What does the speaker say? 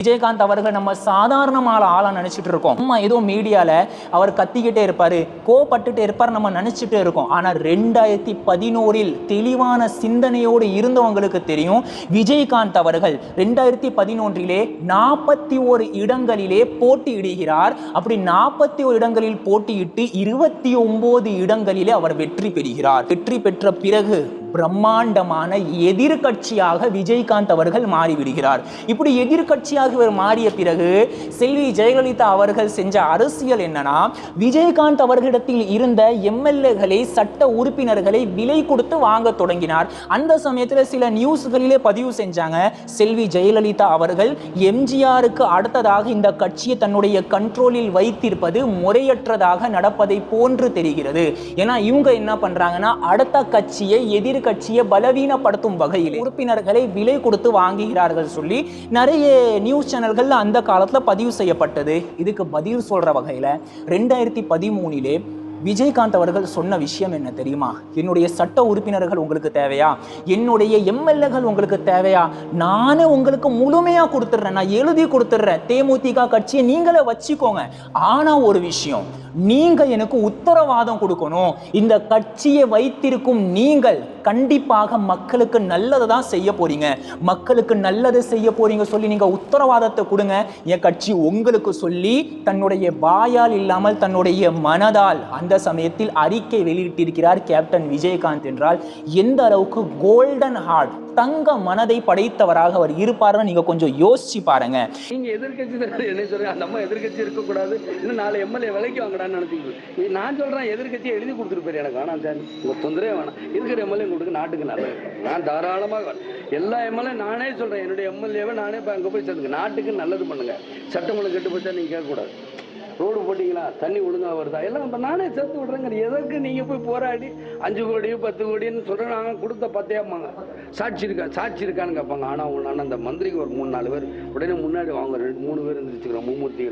விஜயகாந்த் அவர்கள் நம்ம சாதாரணமான ஆளா நினைச்சிட்டு இருக்கோம். நம்ம ஏதோ மீடியால அவர் கத்திக்கிட்டே இருப்பாரு, கோபப்பட்டுட்டே இருப்பார் நம்ம நினைச்சிட்டே இருக்கோம். ஆனா 2011 தெளிவான சிந்தனையோடு இருந்தவங்களுக்கு தெரியும் விஜயகாந்த் அவர்கள் 2011 41 இடங்களிலே போட்டியிடுகிறார். அப்படி 41 இடங்களில் போட்டியிட்டு 29 இடங்களிலே அவர் வெற்றி பெறுகிறார். வெற்றி பெற்ற பிறகு பிரம்மாண்டமான எதிர்கட்சியாக விஜயகாந்த் அவர்கள் மாறிவிடுகிறார். இப்படி எதிர்கட்சியாக இவர் மாறிய பிறகு செல்வி ஜெயலலிதா அவர்கள் செஞ்ச அரசியல் என்னன்னா, விஜயகாந்த் அவர்களிடத்தில் இருந்த எம்எல்ஏகளை, சட்ட உறுப்பினர்களை விலை கொடுத்து வாங்க தொடங்கினார். அந்த சமயத்தில் சில நியூஸ்களிலே பதிவு செஞ்சாங்க, செல்வி ஜெயலலிதா அவர்கள் எம்ஜிஆருக்கு அடுத்ததாக இந்த கட்சியை தன்னுடைய கண்ட்ரோலில் வைத்திருப்பது முறையற்றதாக நடப்பதை போன்று தெரிகிறது. ஏன்னா இவங்க என்ன பண்றாங்கன்னா, அடுத்த கட்சியை கட்சியை பலவீனப்படுத்தும் வகையில் உறுப்பினர்களை விலை கொடுத்து வாங்குகிறார்கள் சொல்லி நிறைய நியூஸ் சேனல்கள் அந்த காலத்தில் பதிவு செய்யப்பட்டது. இதுக்கு பதில் சொல்ற வகையில் 2013 விஜயகாந்த் அவர்கள் சொன்ன விஷயம் என்ன தெரியுமா? என்னுடைய சட்ட உறுப்பினர்கள் உங்களுக்கு தேவையா? என்னுடைய எம்எல்ஏகள் உங்களுக்கு தேவையா? நானே உங்களுக்கு முழுமையா கொடுத்துட்றேன், நான் எழுதி கொடுத்துட்றேன், தேமுதிக கட்சியை நீங்களே வச்சுக்கோங்க. ஆனா ஒரு விஷயம், நீங்க எனக்கு உத்தரவாதம் கொடுக்கணும். இந்த கட்சியை வைத்திருக்கும் நீங்கள் கண்டிப்பாக மக்களுக்கு நல்லதை தான் செய்ய போறீங்க, மக்களுக்கு நல்லது செய்ய போறீங்க சொல்லி நீங்க உத்தரவாதத்தை கொடுங்க. என் கட்சி உங்களுக்கு சொல்லி தன்னுடைய வாயால் இல்லாமல் தன்னுடைய மனதால் அந்த சமயத்தில் அறிக்கை வெளியிட்டிருக்கிறார் கேப்டன் விஜயகாந்த். என்றால் எந்த அளவுக்கு கோல்டன் ஹார்ட், தங்க மனதை படைத்தவராக அவர் இருப்பார்னு நீங்க கொஞ்சம் யோசிச்சு பாருங்க. நீங்க எதிர்கட்சி என்ன சொல்றீங்க? அந்த அம்மா எதிர்கட்சி இருக்கக்கூடாது, இன்னும் 4 எம்எல்ஏ விலைக்கு வாங்கடான்னு நினைச்சிங்க. நான் சொல்றேன் எதிர்கட்சியை எழுதி கொடுத்துருப்பாரு, எனக்கு வேணாம் சார், உங்க தொந்தரவே வேணாம், இருக்கிற எம்எல்ஏ கொடுக்க நாட்டுக்கு நல்லது. நான் தாராளமாக எல்லா எம்எல்ஏ நானே சொல்றேன், என்னுடைய எம்எல்ஏவை நானே அங்கே போய் சேர்ந்துங்க, நாட்டுக்கு நல்லது பண்ணுங்க. சட்டமன்ற கெட்டு போச்சா நீங்க கேட்கக்கூடாது. ரோடு போட்டிங்களா, தண்ணி ஒழுங்கா வருதா, எல்லாம் இப்போ நானே சேர்த்து விட்றேங்க. எதற்கு நீங்கள் போய் போராடி 5 கோடி 10 கோடின்னு சொல்கிறேன். நாங்கள் கொடுத்த பத்தையாம்பாங்க, சாட்சி இருக்கான்னு கேட்பாங்க. ஆனால் அந்த மந்திரிக்கு ஒரு 3-4 பேர் உடனே முன்னாடி வாங்க, 2-3 பேர் இருந்துச்சுக்கிறோம், மும்மூர்த்திகள்.